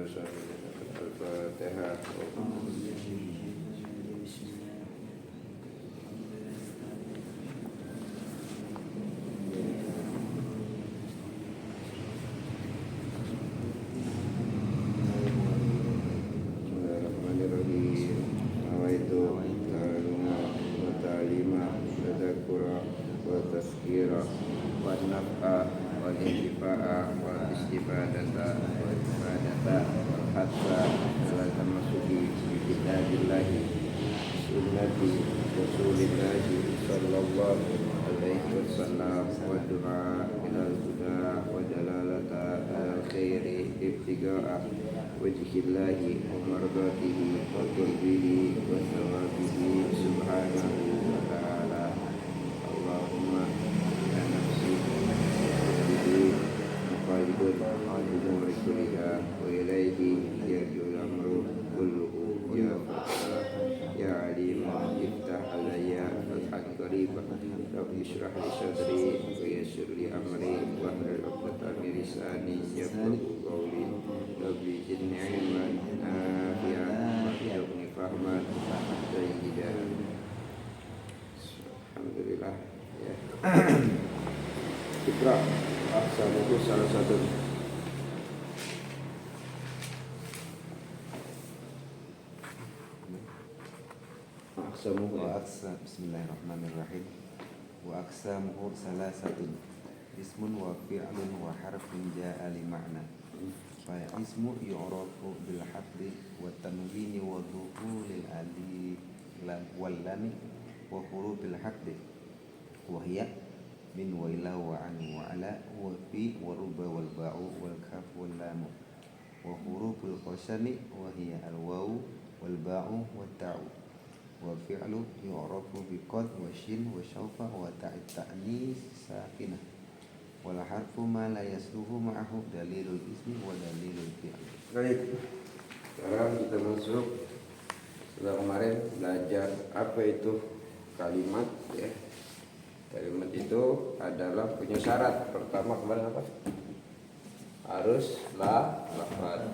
Al-Fatihah. Bismillahirrahmanirrahim. Nawaitu ta'aluma wa ta'lima wa tadhkura wa tazkira wa naf'a wa intifa'a wa istifadata wa ifadata wa hatta ala tamasuki bi kitabillahi sunnati rasulillahi sallallahu alaihi wasallam wa du'a ilal huda wa dalalata al khairi ibtiga'a wajhillahi wa mardatihi wa qurbihi wa thawabihi subhanahu wa ta'ala. Allahumma ya nafsi bihi muqallibun umuri kulliha wa ilayhi yarjul amru kulluhu ya fatah ya alim iftah alayya al-haq qarib rabbi ishrah li sadri wa yassir li amri wa hlul 'uqdatam min lisani yafqahu qawli rabbi zidni ilman nafi'an warzuqni fahman sayyidan. Alhamdulillah ya. Ikra aksamuhu salah satu. Aksamuhu Wa aksa bismillahirrahmanirrahim. Wa aksamuhu salasatun ismun wa fi'lun wa harfun ja'a li ma'na. Fa ismu yu'rafu bil haddi wa tanwini wa dhuhuril alif wal lam wa hurufil haddi wa hiya min wa ila wa an wa ala wa fi wa ruba wal ba'u wal kaf wal lam wa huruful qasami wa hiya al waw wal ba'u wat ta'u wa fi'lu yu'rafu bi qad wa shin wa syawfa wa ta'it ta'nis sakinah wal harfu ma la yasluhu ma'ahu dalilul ismi wa dalilul fi'l. Baik. Sekarang kita masuk. Setelah kemarin belajar apa itu kalimat ya. Kalimat itu adalah punya syarat. Pertama kemarin apa? Harus lafaz.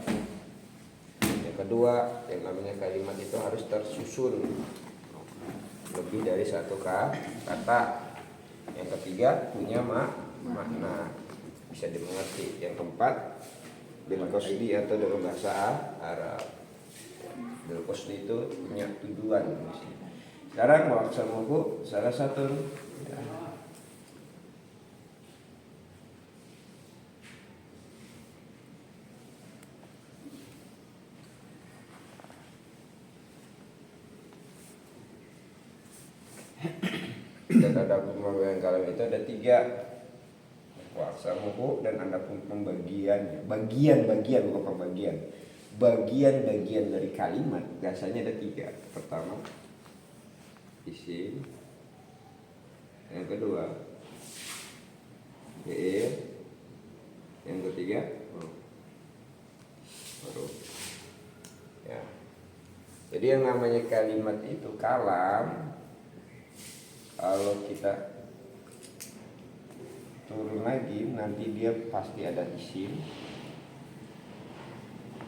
Yang kedua, yang namanya kalimat itu harus tersusun lebih dari satu kata. Yang ketiga, punya makna, bisa dimengerti. Yang keempat, bil qasdi atau dalam bahasa Arab. Bil qasdi itu punya tujuan. Sekarang maqsamuhu salah satu ya. Dan ada pembagian kalam itu ada 3 waksamuhu dan ada pembagiannya. Bagian-bagian bukan pembagian. Bagian-bagian dari kalimat biasanya ada 3. Pertama isim, yang kedua fi'il, yang ketiga huruf. Ya. Jadi yang namanya kalimat itu kalam. Kalau kita turun lagi nanti dia pasti ada isim.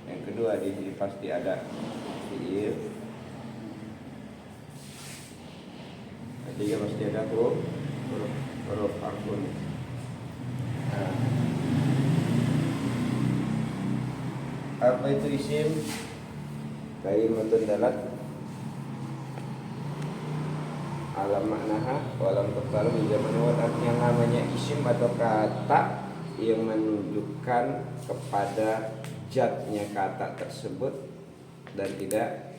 Yang kedua di sini pasti ada fi'il. Ketiga pasti ada huruf harfun. Nah, apa itu isim? Kalimatun dalat alam maknaha walam tuqalu min zaman wa. Yang namanya isim atau kata yang menunjukkan kepada zatnya kata tersebut dan tidak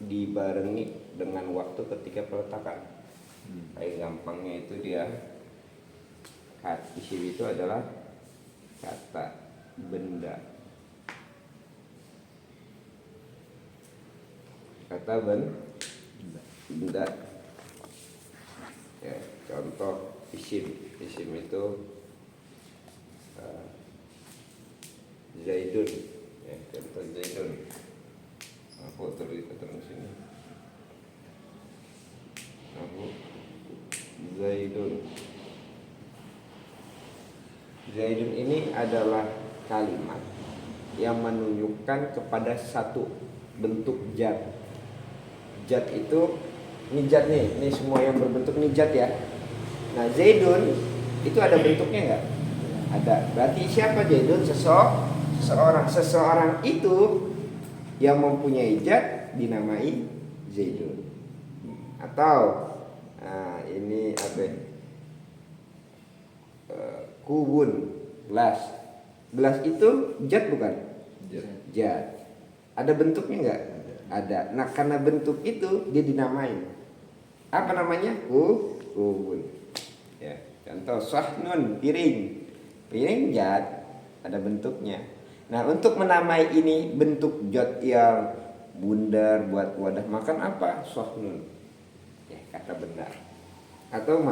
dibarengi dengan waktu ketika peletakan. Kayak gampangnya itu dia isim itu adalah kata benda. Kata benda. Ya, contoh isim itu Zaidun ya, contoh Zaidun. Aku terus sini. Aku Zaidun. Zaidun ini adalah kalimat yang menunjukkan kepada satu bentuk zat. Zat itu, ini zat nih, ini semua yang berbentuk ini zat ya. Nah Zaidun itu ada bentuknya nggak? Ada. Berarti siapa Zaidun? Seseorang. Seseorang itu yang mempunyai zat dinamai Zaidun. Atau ini apa? Kubun, gelas. Gelas itu zat bukan? Zat. Ada bentuknya enggak? Ada. Nah, karena bentuk itu dia dinamai. Apa namanya? Kubun. Ya, contoh sahnun, piring. Piring zat, ada bentuknya. Nah, untuk menamai ini bentuk zat yang bundar buat wadah makan apa? Sahnun. Ya, kata benda. Atau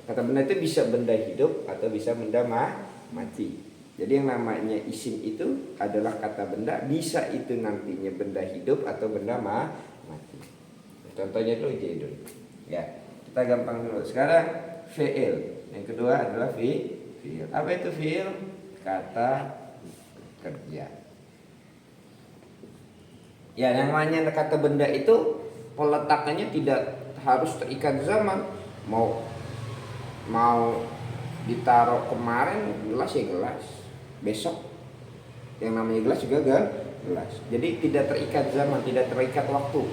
kata benda itu bisa benda hidup atau bisa benda mati. Jadi yang namanya isim itu adalah kata benda, bisa itu nantinya benda hidup atau benda mati. Contohnya dulu Zaidun. Ya, kita gampang dulu. Sekarang fi'il. Yang kedua adalah fi'il. Apa itu fi'il? Kata kerja. Ya, yang namanya kata benda itu peletakannya tidak harus terikat zaman. Mau ditaruh kemarin gelas ya gelas, besok yang namanya gelas juga gelas. Jadi tidak terikat zaman, tidak terikat waktu.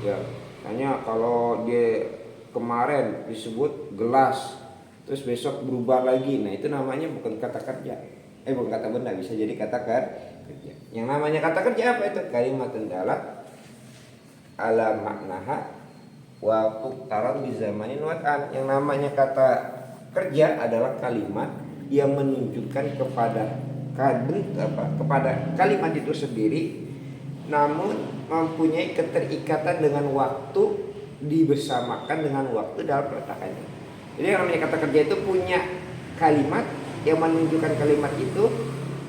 Ya, hanya kalau dia kemarin disebut gelas, terus besok berubah lagi. Nah, itu namanya bukan kata kerja. Bukan kata benda, bisa jadi kata kerja. Yang namanya kata kerja apa itu? Kalimat dalat ala maknaha wa tuqtaran bi zamanin wat'an. Yang namanya kata kerja adalah kalimat yang menunjukkan kepada kalimat itu sendiri, namun mempunyai keterikatan dengan waktu, dibersamakan dengan waktu dalam peletakannya. Jadi yang namanya kata kerja itu punya kalimat yang menunjukkan kalimat itu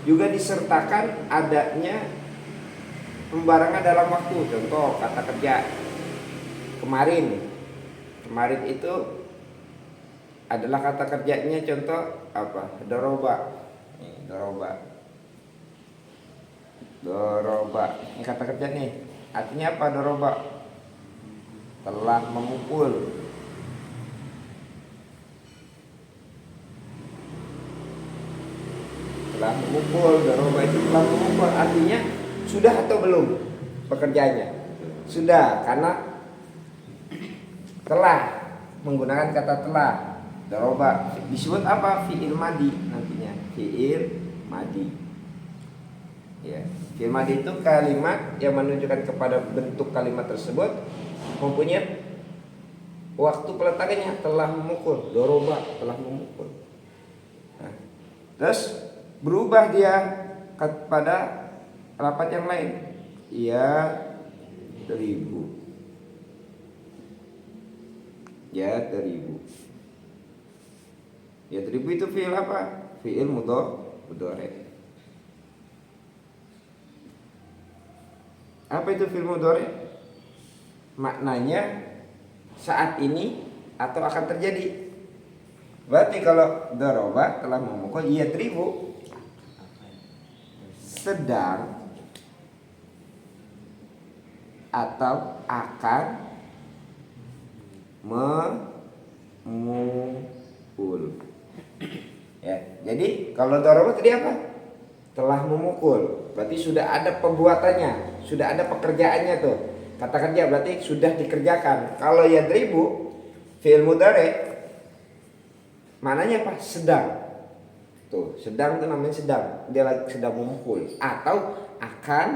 juga disertakan adanya pembarengan dalam waktu. Contoh kata kerja kemarin itu adalah kata kerjanya, contoh apa? Doroba. Ini kata kerja nih. Artinya apa doroba? Telah memukul. Doroba itu telah memukul. Artinya sudah atau belum pekerjaannya? Sudah, karena telah, menggunakan kata telah. Doroba disebut apa? Fi'il madi nantinya. Fi'il madi. Ya, fi'il madi itu kalimat yang menunjukkan kepada bentuk kalimat tersebut mempunyai waktu peletakannya, telah memukul. Doroba telah memukul. Nah, terus berubah dia kepada lapat yang lain. Ya teribu. Ya teribu itu fi'il apa? Fi'il mudhari. Apa itu fi'il mudhari? Maknanya saat ini atau akan terjadi. Berarti kalau doroba telah memukul, ya teribu sedang atau akan memukul. Ya, jadi kalau doroba tadi apa? Telah memukul. Berarti sudah ada perbuatannya, sudah ada pekerjaannya tuh. Kata kerja berarti sudah dikerjakan. Kalau yadribu fi'il mudhari, maknanya apa? Sedang. Tuh, sedang itu namanya sedang. Dia lagi sedang memukul atau akan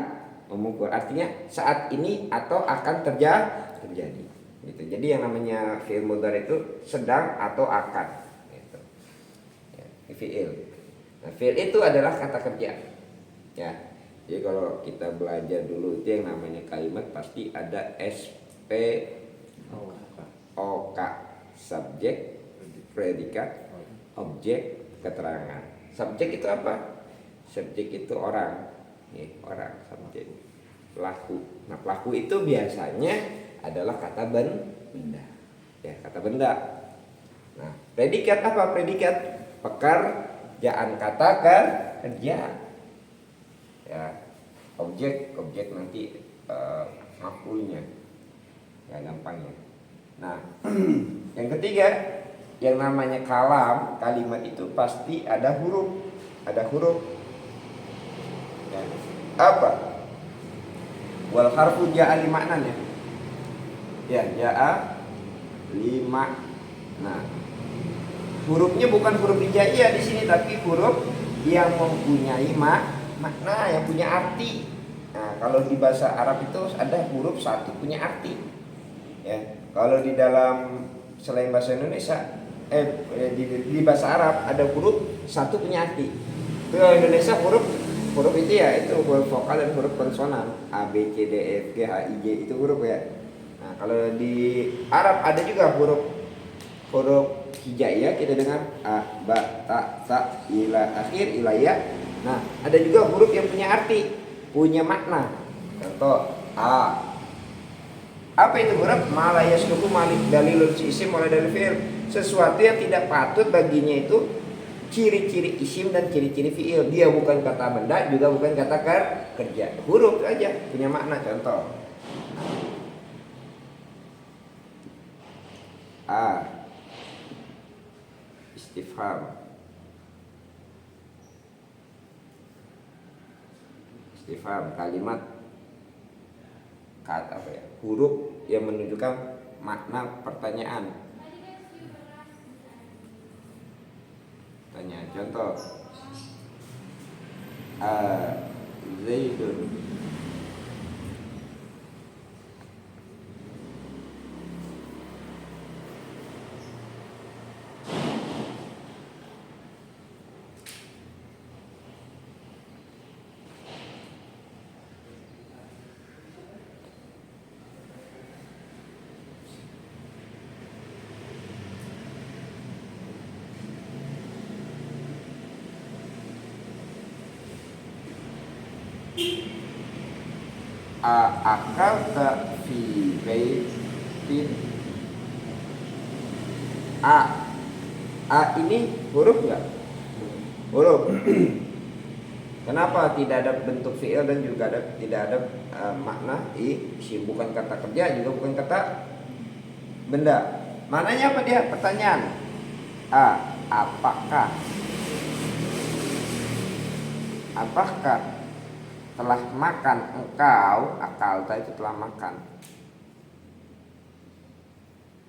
memukul. Artinya saat ini atau akan terjadi. Gitu. Jadi yang namanya fi'il mudhari itu sedang atau akan. Gitu. Ya, fi'il. Nah, fi'il itu adalah kata kerja. Ya. Jadi kalau kita belajar dulu itu yang namanya kalimat pasti ada SP OK, subjek, predikat, objek, keterangan. Subjek itu apa? Subjek itu orang. Orang, subjek. Pelaku. Nah, pelaku itu biasanya adalah kata benda. Ya, kata benda. Nah, predikat apa? Predikat pekerjaan, kata kerja. Ya, objek nanti maf'ulnya. Ya gampangnya. Nah, yang ketiga, yang namanya kalam, kalimat itu pasti ada huruf. Ada huruf. Ya. Apa? Wal harfu ja'a li maknanya. Ya, ja'a li makna. Hurufnya bukan huruf hijaiyah di sini, tapi huruf yang mempunyai makna, yang punya arti. Nah, kalau di bahasa Arab itu ada huruf satu punya arti. Ya, kalau di dalam selain bahasa Indonesia, di bahasa Arab ada huruf satu punya arti. Kalau Indonesia huruf itu ya itu huruf vokal dan huruf konsonan, A B C D E F G H I J itu huruf ya. Nah, kalau di Arab ada juga huruf hijaiyah, kita dengar a ba ta sa ila akhir ila ya. Nah, ada juga huruf yang punya arti, punya makna. Contoh a. Apa itu huruf? Ma la yasluku malik dalilul isim wala dalil fi'il. Sesuatu yang tidak patut baginya itu ciri-ciri isim dan ciri-ciri fi'il. Dia bukan kata benda, juga bukan kata kerja. Huruf aja punya makna. Contoh a istifham kalimat kata apa ya, huruf yang menunjukkan makna pertanyaan. Tanya contoh Zaidun. Akalta fi baitin. A ini huruf enggak? Huruf. Kenapa tidak ada bentuk fi'il dan juga tidak ada makna isim? Bukan kata kerja, juga bukan kata benda. Maknanya apa dia? Pertanyaan. Apakah telah makan engkau? Akalta itu telah makan.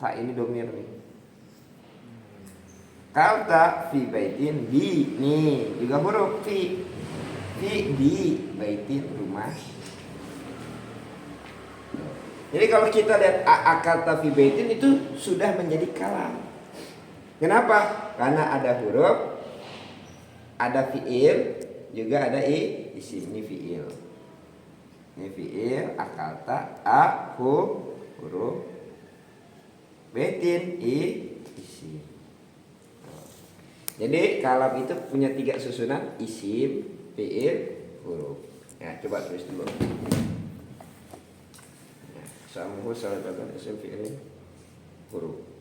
Tak ini domir nih. Akalta fi baitin, di nih juga huruf fi di baitin, rumah. Jadi kalau kita lihat akalta fi baitin itu sudah menjadi kalam. Kenapa? Karena ada huruf, ada fi'il, juga ada isim. Ini fi'il. Ini fi'il, akalta, huruf, baitin, isim. Jadi kalam itu punya 3 susunan, isim, fi'il, huruf. Ya, coba tulis dulu. Ya, samuhu salah satu isim, fi'il, huruf.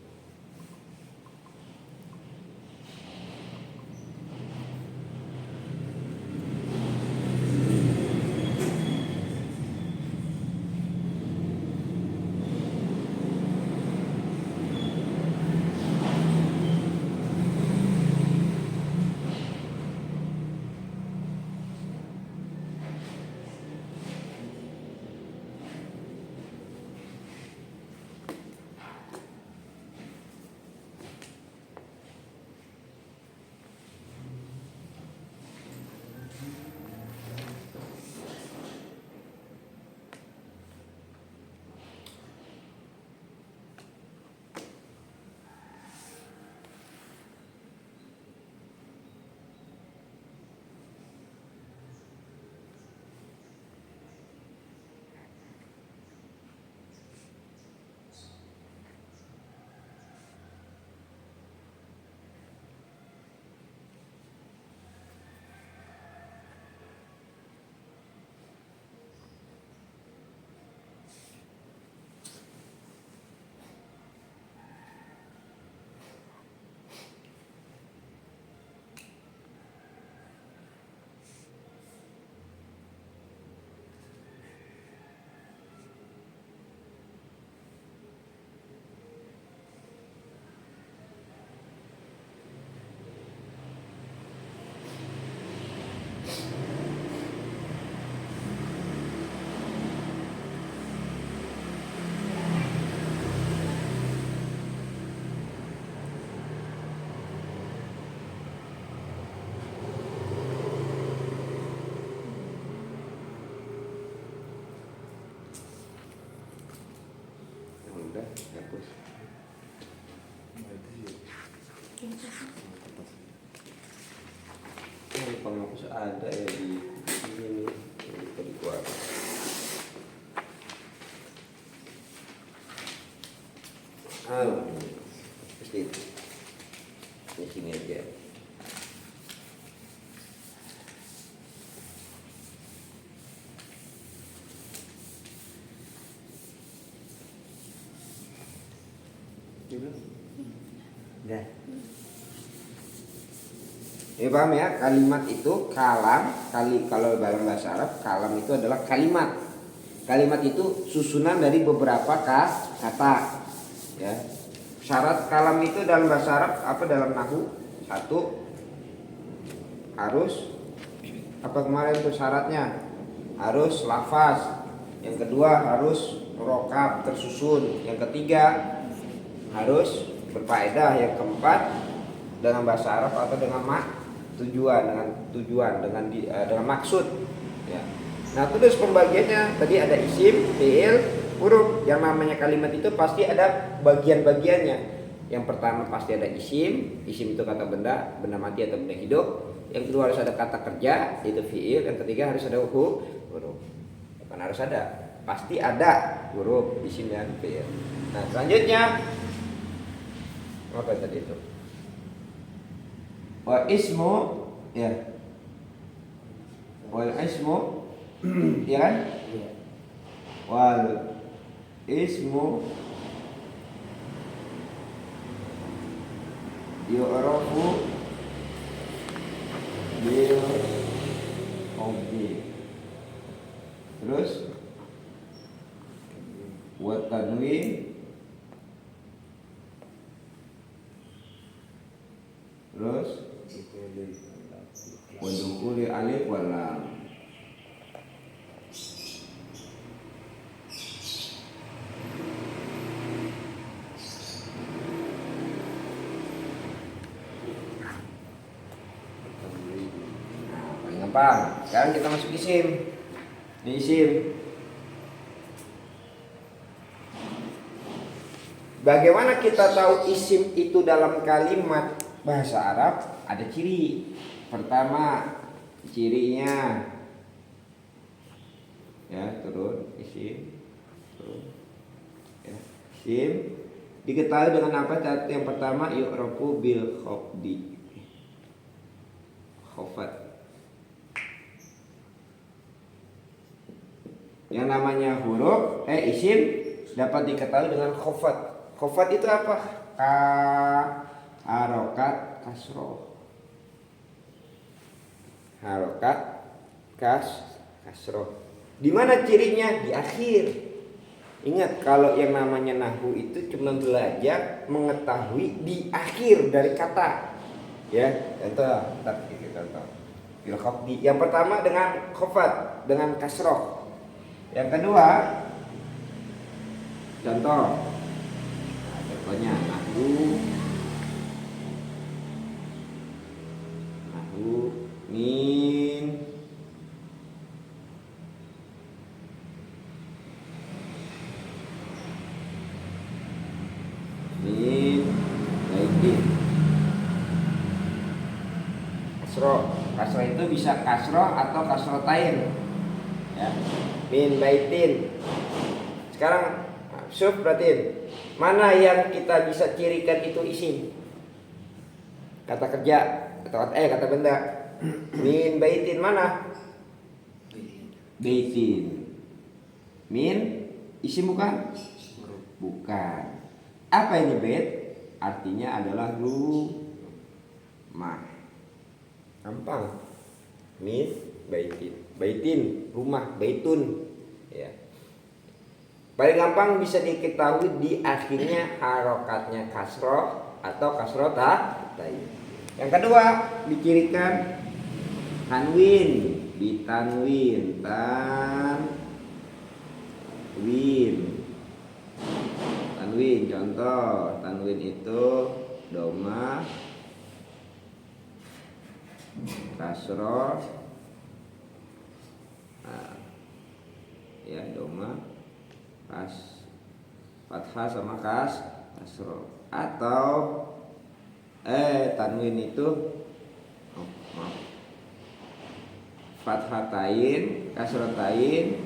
hapus. Penghapus ada ya di sini nih, di keluar. Pasti di sini aja. Dah. Ya paham ya, kalimat itu kalam, kalau dalam bahasa Arab kalam itu adalah kalimat. Kalimat itu susunan dari beberapa kata. Ya. Syarat kalam itu dalam bahasa Arab apa dalam nahwu? Satu, harus apa kemarin itu syaratnya? Harus lafaz. Yang kedua harus rokab tersusun. Yang ketiga harus berfaedah. Yang keempat dengan bahasa Arab atau dengan tujuan dengan maksud ya. Nah terus pembagiannya tadi ada isim, fiil, huruf. Yang namanya kalimat itu pasti ada bagian-bagiannya. Yang pertama pasti ada isim itu kata benda mati atau benda hidup. Yang kedua harus ada kata kerja, itu fiil. Yang ketiga harus ada huruf. Bukan harus ada, pasti ada huruf, isim dan fiil. Nah selanjutnya apa tadi itu? Wal ismu ya. Wal ismu ya kan? Wal ismu yu'rafu bil objek. Terus wa tanwin. Terus wadukuli alif wal lam. Paling gampang. Sekarang kita masuk isim. Ini isim. Bagaimana kita tahu isim itu dalam kalimat bahasa Arab? Ada ciri. Pertama, cirinya ya turun isim, turun ya, isim diketahui dengan apa? Yang pertama yu'rafu bil khafdi, khafat. Yang namanya huruf isim dapat diketahui dengan khafat. Khafat itu apa? Harokat kasroh. Harokat kasroh. Di mana cirinya? Di akhir. Ingat kalau yang namanya nahwu itu cuma belajar mengetahui di akhir dari kata. Ya, contoh. Bil khafdi. Yang pertama dengan khafat, dengan kasroh. Yang kedua contoh. Nah, contohnya nahwu min baitin. Kasroh itu bisa kasroh atau kasrotain ya. Min baitin. Sekarang syuf perhatiin, mana yang kita bisa cirikan itu isim? Kata kerja atau kata benda. Min baitin mana? Baitin. Min isim bukan? Bukan. Apa ini bait? Artinya adalah rumah. Gampang. Min baitin. Baitin rumah, baitun ya. Paling gampang bisa diketahui di akhirnya harokatnya kasroh atau kasroh ta'i. Yang kedua dicirikan tanwin, ditanwin, tanwin. Contoh tanwin itu doma, kasroh, ya doma, fathah sama kasroh. Atau tanwin itu maaf, fathatain, kasrotain,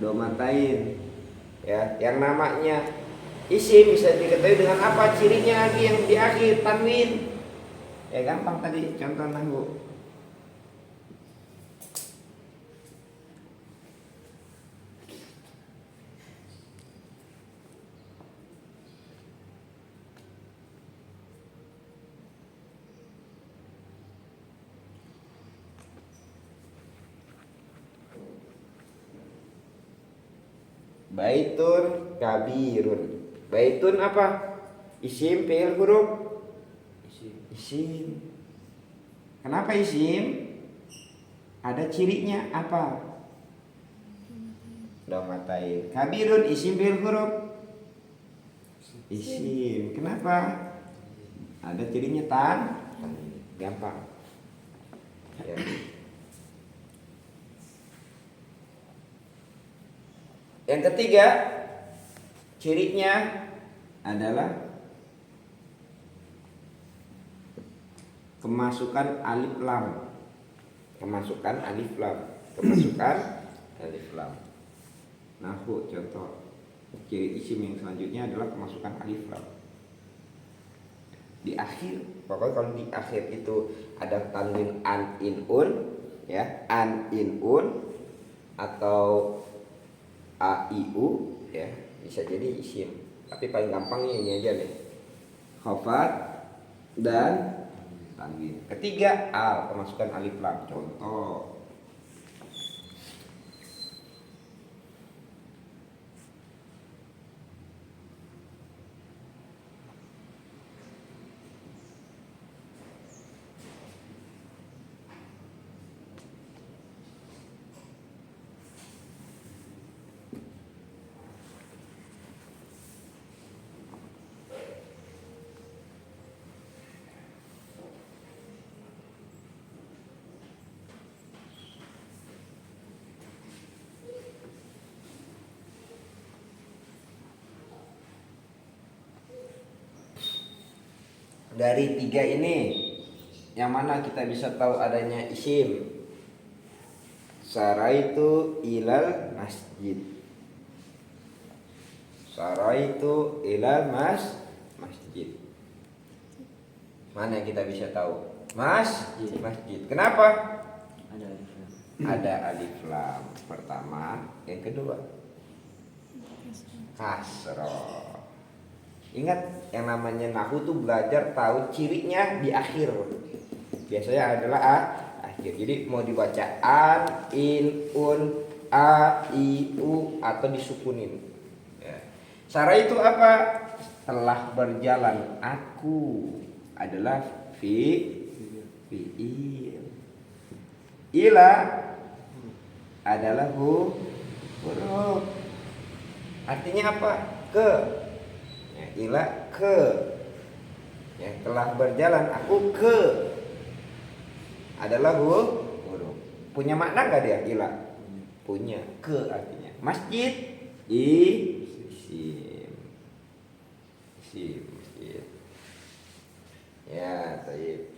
domatain. Ya, yang namanya isim bisa diketahui dengan apa? Cirinya lagi yang di akhir tanwin. Ya gampang tadi contoh nahwu. Baitun kabirun. Baitun apa? Isim, fi'il, huruf? Isim. Kenapa isim? Ada cirinya apa? Domatain. Kabirun isim, fi'il, huruf? Isim. Kenapa? Ada cirinya tan. Gampang. Ya. Yang ketiga, cirinya adalah kemasukan alif lam. Kemasukan alif lam. Kemasukan alif lam. Nahwu contoh ciri isim yang selanjutnya adalah kemasukan alif lam. Di akhir, pokoknya kalau di akhir itu ada tanwin an in un, ya, an in un atau a i u, ya, bisa jadi isim. Tapi paling gampangnya ini aja nih, khafat dan tanwin. Ketiga, al, kemasukan alif lam. Contoh dari tiga ini, yang mana kita bisa tahu adanya isim? Saraitu ilal masjid. Saraitu ilal masjid. Mana yang kita bisa tahu? Masjid. Kenapa? Ada alif lam. Pertama, yang kedua kasroh. Ingat, yang namanya nahwu tuh belajar tahu cirinya di akhir. Biasanya adalah akhir. Jadi mau dibaca an, in, un, a, i, u atau disukunin. Ya. Sarah itu apa? Telah berjalan. Aku adalah fi'il. Ila adalah huruf. Artinya apa? Ke. Ila ke, ya, telah berjalan aku ke adalah huruf. Punya makna nggak dia? Ila punya. Ke artinya masjid, isim masjid. Ya, baik.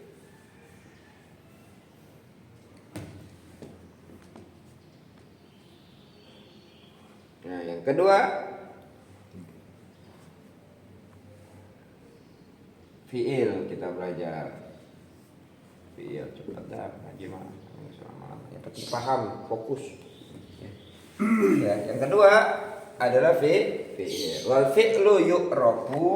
Nah, yang kedua, fi'il kita belajar. Fi'il cepat dah, ngaji mah selama yang penting paham, fokus. Ya, yang kedua adalah fi'il. Wal fi'lu yu'rafu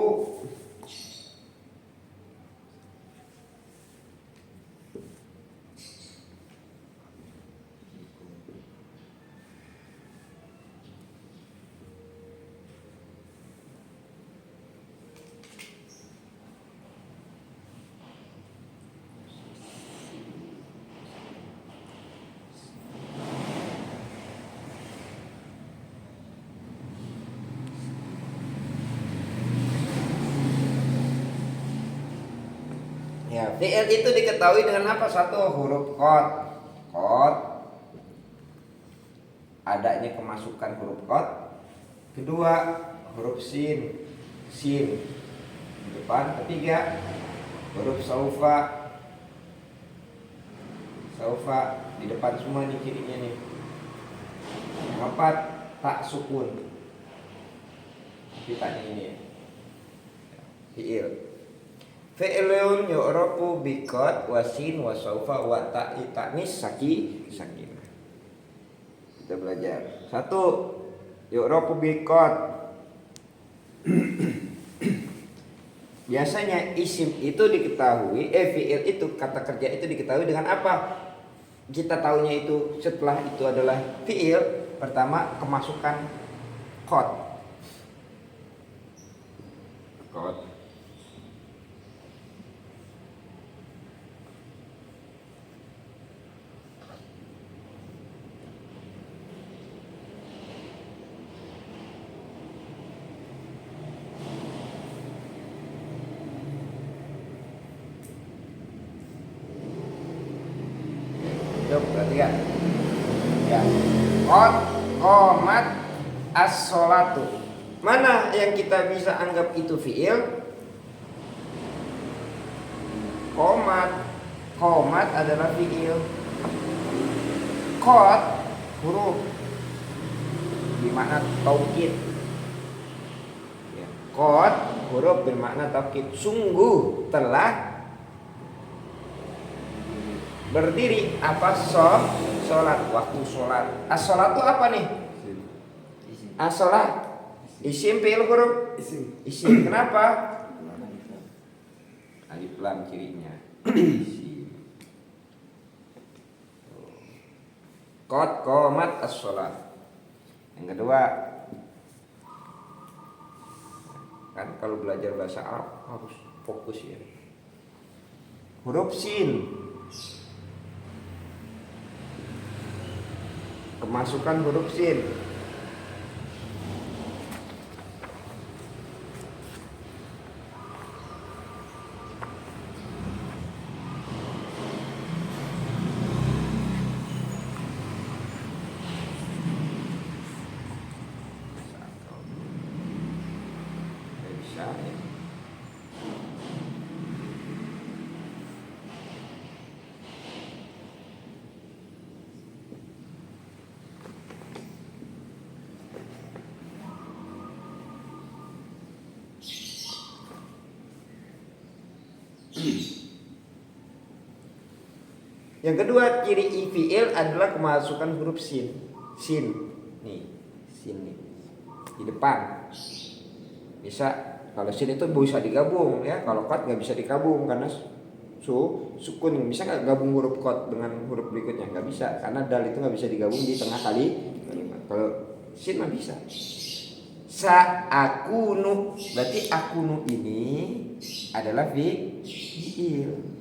ya, fi'il itu diketahui dengan apa? Satu, huruf qad. Adanya kemasukan huruf qad. Kedua, huruf sin, sin di depan. Ketiga, huruf saufa, saufa di depan semua nih cirinya nih. Yang keempat, tak sukun. Kita ini ya. Fi'il. Fi'ilun yu'rafu biqad wa sin wa saufa wa ta'i ta'nis sakinah. Kita belajar. 1. Yu'rafu biqad. Biasanya isim itu diketahui, fi'il itu, kata kerja itu diketahui dengan apa? Kita tahunya itu setelah itu adalah fi'il. Pertama, kemasukan qad. Qad. Yuk, perhatikan. Ya. Qad qomat as-sholatu. Mana yang kita bisa anggap itu fi'il? Qomat. Qomat adalah fi'il. Qad huruf bermakna taukid. Ya. Qad huruf bermakna taukid. Sungguh telah berdiri apa sholat, waktu sholat. As-sholat itu apa nih? As-sholat isim fi'il huruf isim. Kenapa? Alif lam cirinya. Isim. Qad qomat as-sholat. Yang kedua, kan kalau belajar bahasa Arab harus fokus ya. Huruf sin, kemasukan huruf sin. Bisa ya. Yang kedua, ciri fi'il adalah kemasukan huruf sin. Sin. Nih, sin nih. Di depan. Bisa, kalau sin itu bisa digabung ya. Kalau qad nggak bisa digabung karena sukun. Bisa nggak gabung huruf qad dengan huruf berikutnya? Nggak bisa, karena dal itu nggak bisa digabung di tengah kalimat. Kalau sin mah bisa. Sa'akunu, berarti akunu ini adalah fi'il.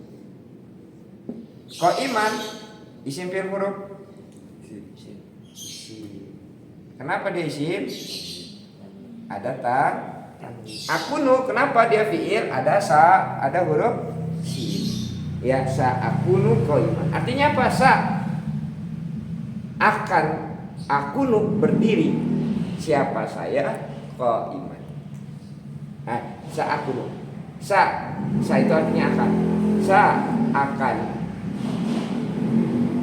Qaiman isim fi'il huruf isim. Kenapa dia isim? Ada ta. Akunu kenapa dia fi'il? Ada ada huruf sin. Ya, sa'akunu qaiman. Artinya apa? Akan akunu berdiri. Siapa saya? Qaiman. Nah, sa'akunu. Sa itu artinya akan. Akan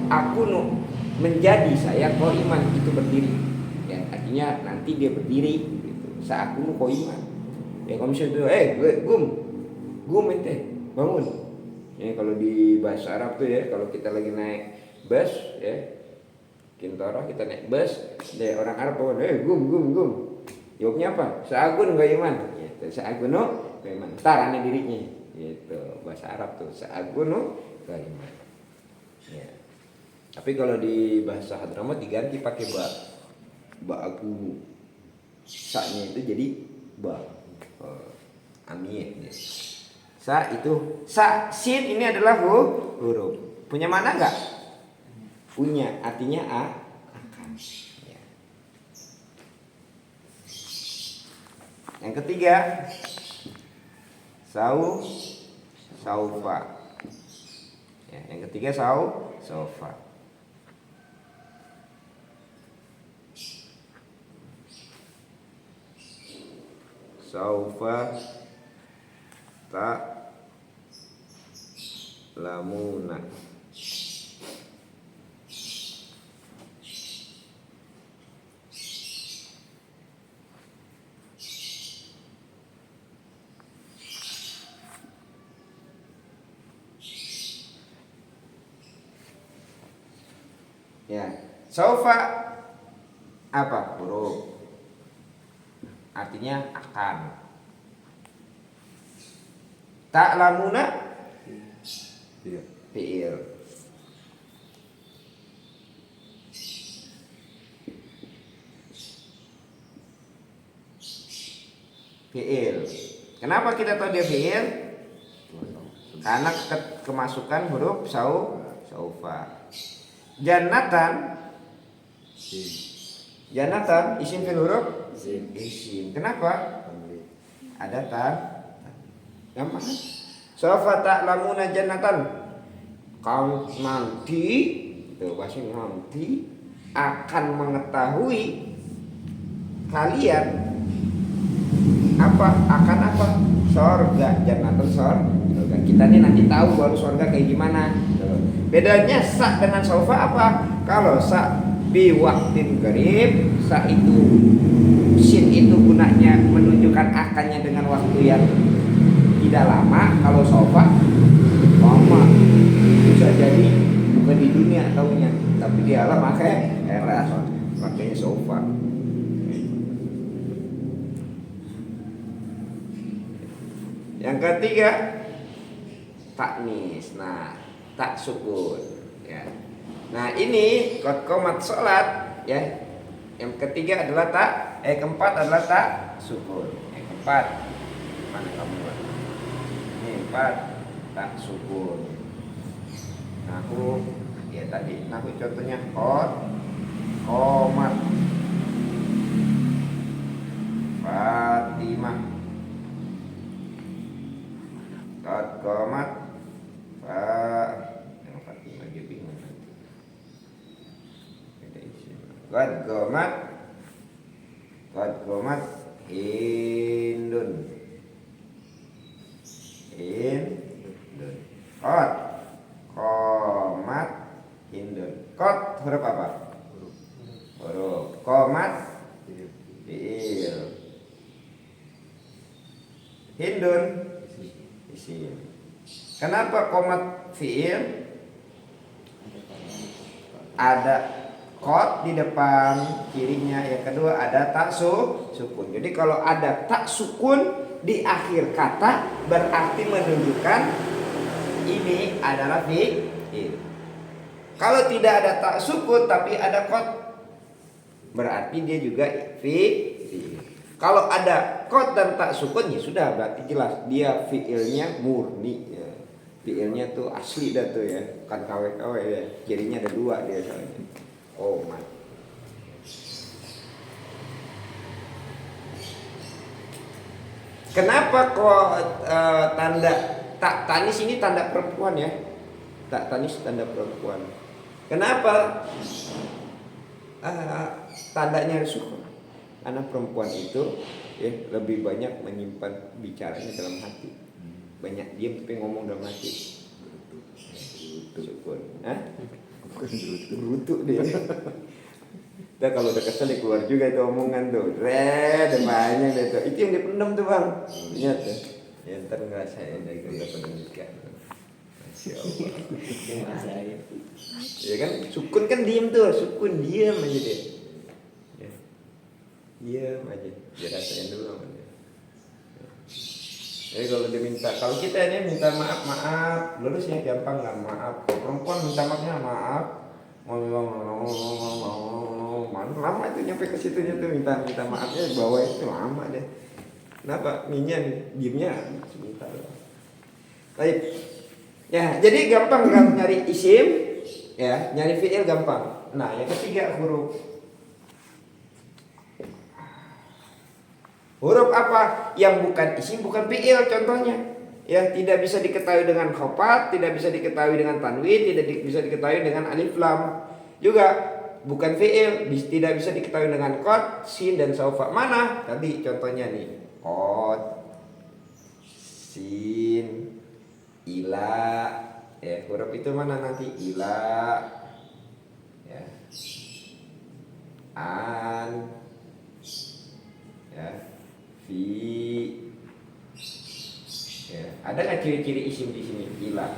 akunu menjadi saya qaiman, itu berdiri ya, artinya nanti dia berdiri gitu. Sa'akunu qaiman ya. Kalau misalnya gum ente bangun ya. Kalau di bahasa Arab tuh ya, kalau kita lagi naik bus ya, Kintoro kita naik bus, ada orang Arab bangun, gum jawabnya apa? Sa'akunu qaiman gitu. Sa'akunu qaiman, tarane dirinya gitu. Bahasa Arab tuh sa'akunu qaiman ya. Tapi kalau di bahasa Hadramaut diganti pakai ba aku. Sa-nya itu jadi ba. Amiyah ya. Sa itu sin ini adalah huruf. Punya mana enggak? Punya, artinya akan. Ya. Yang ketiga, saufa. Ya, yang ketiga saufa. saufa ta'lamuna. Ya, saufa apa? Huruf. Artinya akan. Ta'lamuna Iya. fi'il. Fi'il. Kenapa kita tahu dia fi'il? Karena kemasukan huruf saufa. Jannatan. Jannatan isim fil huruf isim. Kenapa? Ada tan. Gampang. Saufa ta'lamuna jannatan. Kau nanti, itu bahasa nanti akan mengetahui kalian apa akan apa sorga. Jannatan sorga. Kita nih nanti tahu baru sorga kayak gimana. Bedanya sa dengan saufa apa? Kalau sa bi waktin qarib, sa itu sin itu gunanya menunjukkan akannya dengan waktu yang tidak lama. Kalau saufa lama, bisa jadi bukan di dunia taunya, tapi di alam makanya saufa. Yang ketiga taknis. Nah, tak sukun ya. Nah, ini qad qomat salat ya. Yang ketiga adalah keempat adalah tak sukun. Yang keempat mana kamu? Ini empat tak sukun. Nah, aku ya tadi aku contohnya qad qomat Fatimah. Qad qomat yang Fatimah dia bingung nanti. Qad qomat Hindun. Qad qomat Hindun. Qad huruf apa? Huruf. Qomat fi'il. Hindun isim. Kenapa qomat fi'il? Ada qad di depan kirinya, yang kedua ada tak sukun. Jadi kalau ada tak sukun di akhir kata berarti menunjukkan ini adalah fi'il. Kalau tidak ada tak sukun tapi ada qad berarti dia juga fi'il. Kalau ada qad dan tak sukun ya sudah berarti jelas dia fi'ilnya murni ya. Fi'ilnya tuh asli dah tuh ya, bukan KW-KW ya. Jadinya ada dua dia soalnya. Oh my. Kenapa kok tanda tak tanis ini tanda perempuan ya? Tak tanis tanda perempuan. Kenapa tandanya harus sukun? Karena perempuan itu ya lebih banyak menyimpan bicaranya dalam hati. Banyak diam tapi ngomong dalam hati. Sukun. Berutuk dia. Dan kalau udah kesel dia keluar juga itu omongan tuh. Banyak deh tuh. Itu yang dipendam tuh bang. Lihat ya. Ya ntar ngerasain dari kita pendidikan. Masya Allah. Ya kan sukun kan diem tuh. Sukun diam aja deh. Ya. Diam aja. Dia rasain dulu sama dia. Jadi kalau dia minta, kalau kita ini minta maaf, lulusnya gampang lah maaf. Perempuan minta maaf, lama itu nyampe ke situnya tuh minta maafnya bawa itu lama deh. Kenapa? Minyak diemnya sebentar. Baik. Ya, jadi gampang kan nyari isim, ya, nyari fi'il gampang. Nah, yang ketiga huruf. Huruf apa yang bukan isim, bukan fi'il contohnya. Ya, tidak bisa diketahui dengan khafat, tidak bisa diketahui dengan tanwin, tidak bisa diketahui dengan alif lam. Juga bukan fi'il, tidak bisa diketahui dengan qad, sin dan saufa. Mana? Tadi contohnya nih. qad, sin, ila. Ya, huruf itu mana nanti? Ila, ya, an, ya, fi. Ya, ada nggak ciri-ciri isim di sini? Ila.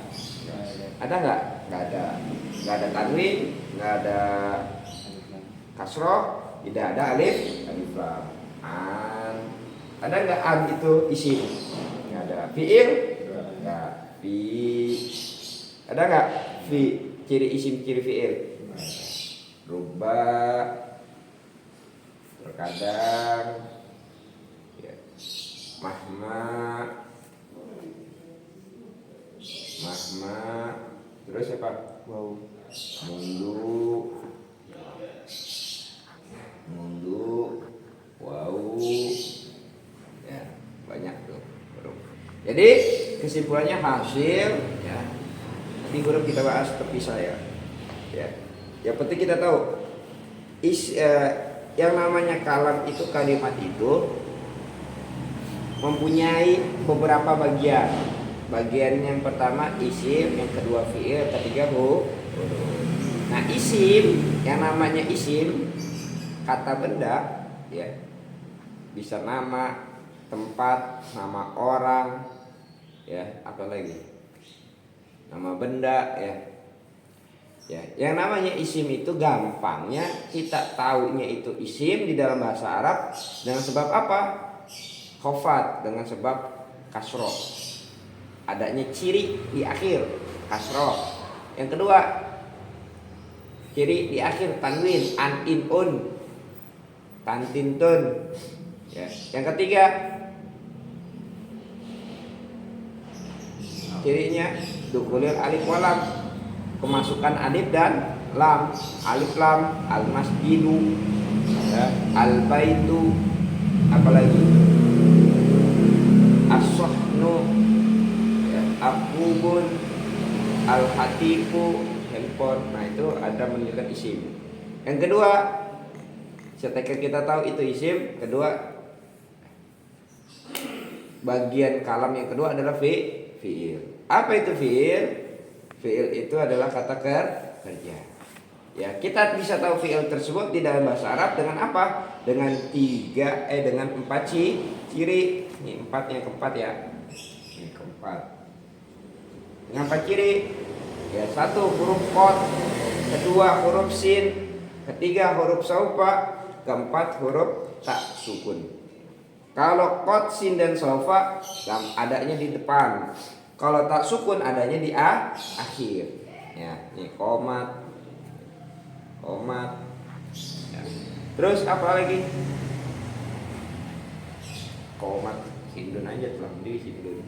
Ada nggak? Nggak ada. Nggak ada tanwin, nggak ada kasroh, tidak ada alif, alif lam. An. Ada nggak an itu isim? Nggak ada. Fiil? Nggak. Fi. Ada nggak fi? Ciri isim, ciri fiil? Rubba. Terkadang. Ya. Mahma. Mahma. Terus apa? Wow. Mundu. Mundu. Wow. Ya, banyak tuh huruf. Jadi kesimpulannya hasil ya. Nanti huruf kita bahas terpisah ya. Ya. Yang penting kita tahu yang namanya kalam itu, kalimat itu mempunyai beberapa bagian. Bagian yang pertama isim, yang kedua fiil, ketiga huruf. Nah, isim, yang namanya isim kata benda ya. Bisa nama, tempat, nama orang ya, apalagi nama benda ya. Ya, yang namanya isim itu gampangnya kita taunya itu isim di dalam bahasa Arab dengan sebab apa? Khofat, dengan sebab kasroh. Adanya ciri di akhir kasroh. Yang kedua, ciri di akhir tanwin, an, in, un, tantin, tun. Ya. Yang ketiga, cirinya dukulil alif walam, kemasukan alif dan lam. Alif lam, al masjidu, ya, al baitu, apalagi as-sohnu, ya, akubun, al hatiku, handphone. Nah, itu ada menunjukkan isim. Yang kedua, setelah kita tahu itu isim, kedua bagian kalam yang kedua adalah fiil. Apa itu fiil? Fiil itu adalah kata kerja. Ya, kita bisa tahu fiil tersebut di dalam bahasa Arab dengan apa? Dengan dengan 4 ciri. Ini 4, yang keempat ya. Ini keempat. Dengan 4 ciri. Ya, 1 huruf qad, kedua huruf sin, ketiga huruf saufa, keempat huruf tak sukun. Kalau qad, sin dan saufa adanya di depan. Kalau tak sukun adanya di akhir. Ya, ini komat. Ya. Terus apa lagi? Komat, hindun aja telah di hindun.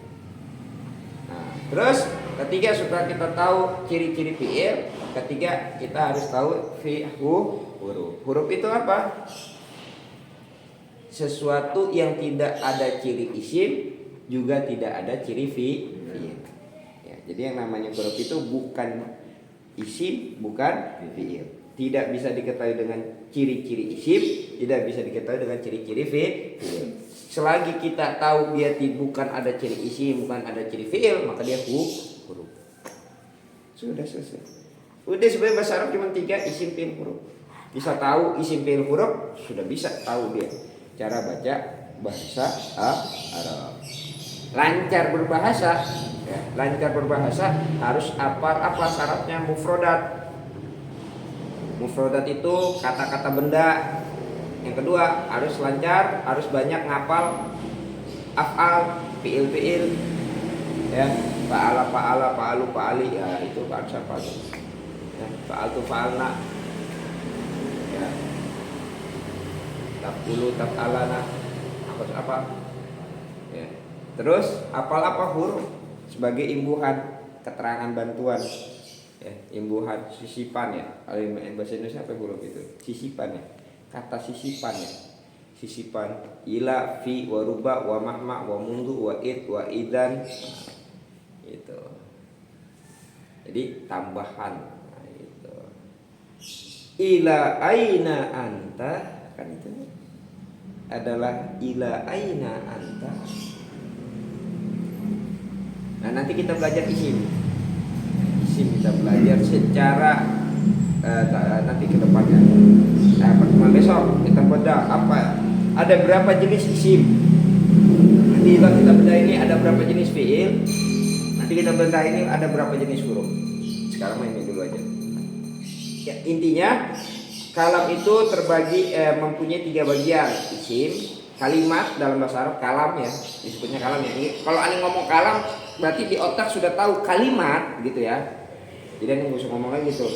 Nah, terus ketiga setelah kita tahu ciri-ciri fiil, ketiga kita harus tahu huruf. Huruf itu apa? Sesuatu yang tidak ada ciri isim juga tidak ada ciri fiil. Ya, jadi yang namanya huruf itu bukan isim, bukan fiil. Tidak bisa diketahui dengan ciri-ciri isim, tidak bisa diketahui dengan ciri-ciri fiil. Selagi kita tahu dia bukan ada ciri isim, bukan ada ciri fiil, maka dia huruf. Sudah selesai. Udah, sebenarnya bahasa Arab cuma 3, isim, fiil, huruf. Bisa tahu isim, fiil, huruf, sudah bisa tahu dia cara baca bahasa Arab. Lancar berbahasa, ya, lancar berbahasa harus apa syaratnya? Mufrodat. Mufrodat itu kata-kata benda. Yang kedua, harus lancar, harus banyak ngapal af'al, fi'il, ya, fa'ala, fa'alu, fa'ali, ya itu harus apa tuh? Ya, fa'altu, fa'alna, ya, taf'ulu, taf'alana, apa? Ya. Terus apa huruf sebagai imbuhan, keterangan, bantuan. Ya, imbuhan, sisipan ya. Kalau bahasa Indonesia apa huruf itu? Sisipan ya. Kata sisipan ya. Sisipan ila, fi, wa ruba, wa mahma, wa mundu, wa id, wa idan. Itu. Jadi tambahan. Nah, itu. Ila aina anta, kan itu. adalah ila aina anta. Nah, nanti kita belajar isim. Isim kita belajar secara nanti ke depannya. Pertemuan besok kita bedah apa ada berapa jenis isim. Nanti kita bedah ini ada berapa jenis fiil. Nanti kita bedah ini ada berapa jenis huruf. Sekarang ini dulu aja. Ya, intinya kalam itu terbagi mempunyai 3 bagian. Isim, kalimat dalam bahasa Arab kalam ya, disebutnya kalam ya. Ini kalau aneh ngomong kalam berarti di otak sudah tahu kalimat gitu ya. Jadi aneh nggak usah ngomong lagi gitu.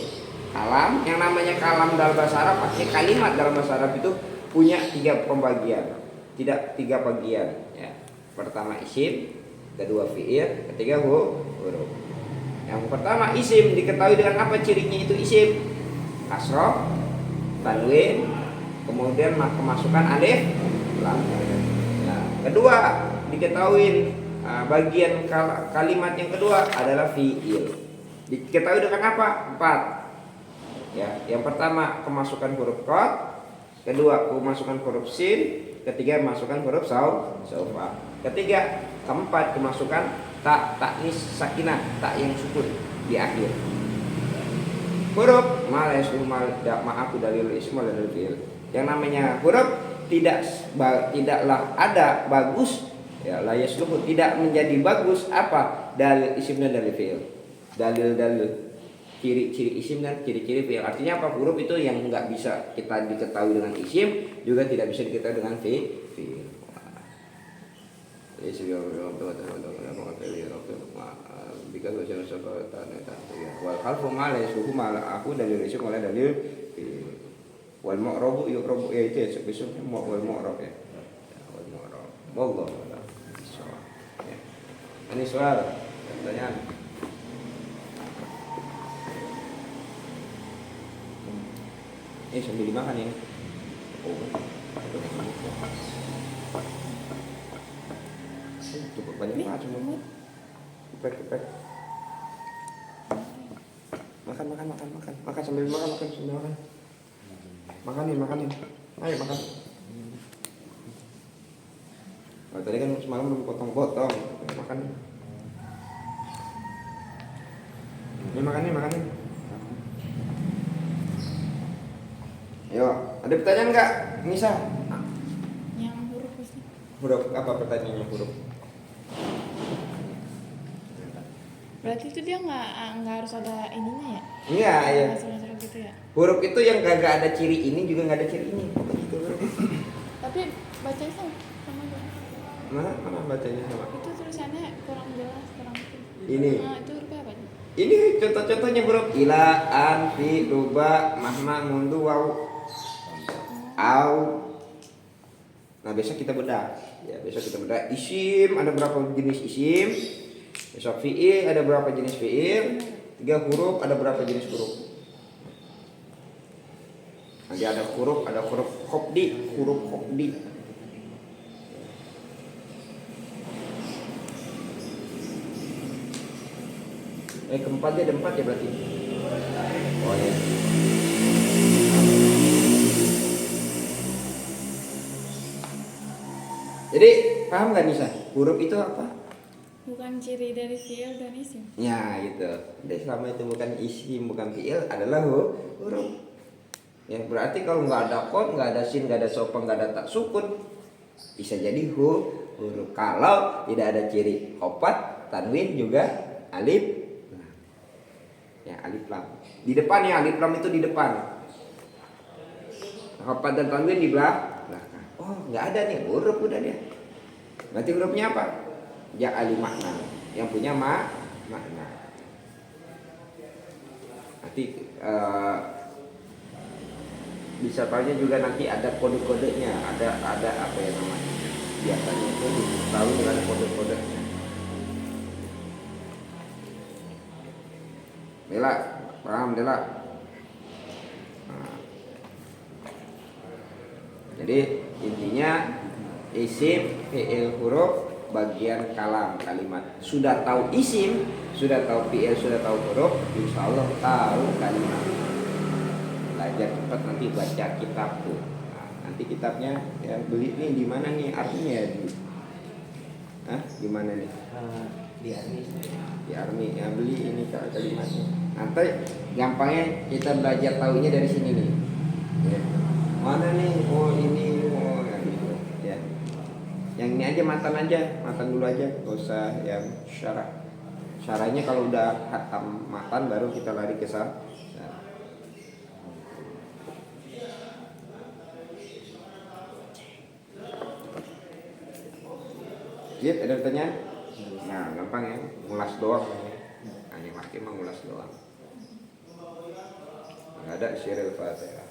Kalam, yang namanya kalam dalam bahasa Arab artinya kalimat dalam bahasa Arab itu punya 3 pembagian, tidak 3 bagian ya. Pertama isim, kedua fi'il, ketiga huruf. Yang pertama isim diketahui dengan apa cirinya itu isim? Kasroh, tanwin, kemudian kemasukan alif lam. Nah, kedua diketahui bagian kalimat yang kedua adalah fi'il. Diketahui dengan apa? 4. Ya, yang pertama kemasukan huruf qaf, kedua kemasukan huruf sin, ketiga kemasukan huruf saufa. Ketiga, keempat kemasukan taknis sakinah, tak yang sukun di akhir. Huruf ma'aku dalil ism wal dalil fi'il. Yang namanya huruf tidaklah ada bagus ya, la yasluhu tidak menjadi bagus apa dalil isim dan dalil fi'il. Dalil ciri-ciri isim dan ciri-ciri fi'il. Artinya apa? Huruf itu yang enggak bisa kita diketahui dengan isim juga tidak bisa diketahui dengan fi'il. Wal khalfu ma la yasluhu ma aku dalil isim wala dalil fi'il. Wal mu'rabu yu'rabu ya itu besoknya wal mu'rab ya. Wal mu'rab. Wallahu a'lam. Ya. Ini soal pertanyaan. Sambil dimakan ya. Cukup banyak banget semua. Kepek. Makan sambil makan. Makanin. Ayo makan. Oh, tadi kan semalam belum potong-potong. Makan. Ini makanin. Yo, ada pertanyaan nggak, Nisa? Yang huruf pasti. Huruf apa pertanyaannya huruf? Berarti itu dia nggak harus ada ininya ya? Iya, iya. Masuk gitu ya. Huruf itu yang gak ada ciri ini juga nggak ada ciri ini. Gitu. Tapi bacanya sama aja. Mana bacanya sama? Itu tulisannya kurang jelas, kurang. Ini. Itu hurufnya apa? Ini contoh-contohnya huruf ila, an, fi, ruba, mahma, mundu, waw, au. Nah besok kita bedah. Ya besok kita bedah. Isim ada berapa jenis isim? Besok fi'il ada berapa jenis fi'il? 3 huruf ada berapa jenis huruf? Nanti ada huruf khofdi, huruf khofdi. Keempatnya ada 4 ya berarti. Oh ya. Jadi paham gak Nisa? Huruf itu apa? Bukan ciri dari fiil dan isim. Ya gitu. Jadi selama itu bukan isim, bukan fiil adalah huruf. Ya berarti kalau nggak ada qaf, nggak ada sin, nggak ada sopeng, nggak ada tak sukun, bisa jadi huruf. Kalau tidak ada ciri khopat, tanwin juga alif. Ya alif lam. Di depan ya alif lam itu di depan. Khopat dan tanwin di belakang. Oh nggak ada nih huruf udah dia. Berarti hurufnya apa? Ja'ali makna, yang punya makna. Nanti bisa tanya juga nanti ada kode-kodenya, ada apa ya namanya? Biasanya itu tahu dengan kode-kodenya. Dela, paham Dela? Nah. Jadi intinya isim, fi'il, huruf bagian kalam kalimat. Sudah tahu isim, sudah tahu fi'il, sudah tahu huruf, insyaallah tahu kalimat. Belajar cepat nanti baca kitab tuh. Nah. Nanti kitabnya ya beli nih di mana nih artinya ya di, di mana nih? Di Army. Di Army ya beli ini kalimatnya. Nanti gampangnya kita belajar tahunya dari sini nih. Ya. Mana nih? Oh ini, oh ya gitu. Ya. Yang ini aja matan dulu aja, gak usah yang syarah. Syarahnya kalau udah hatam matan baru kita lari ke sana. Jid, ada pertanyaan? Nah, gampang ya, ngulas doang. Hanya makin mengulas doang. Nggak ada syiril fatihah.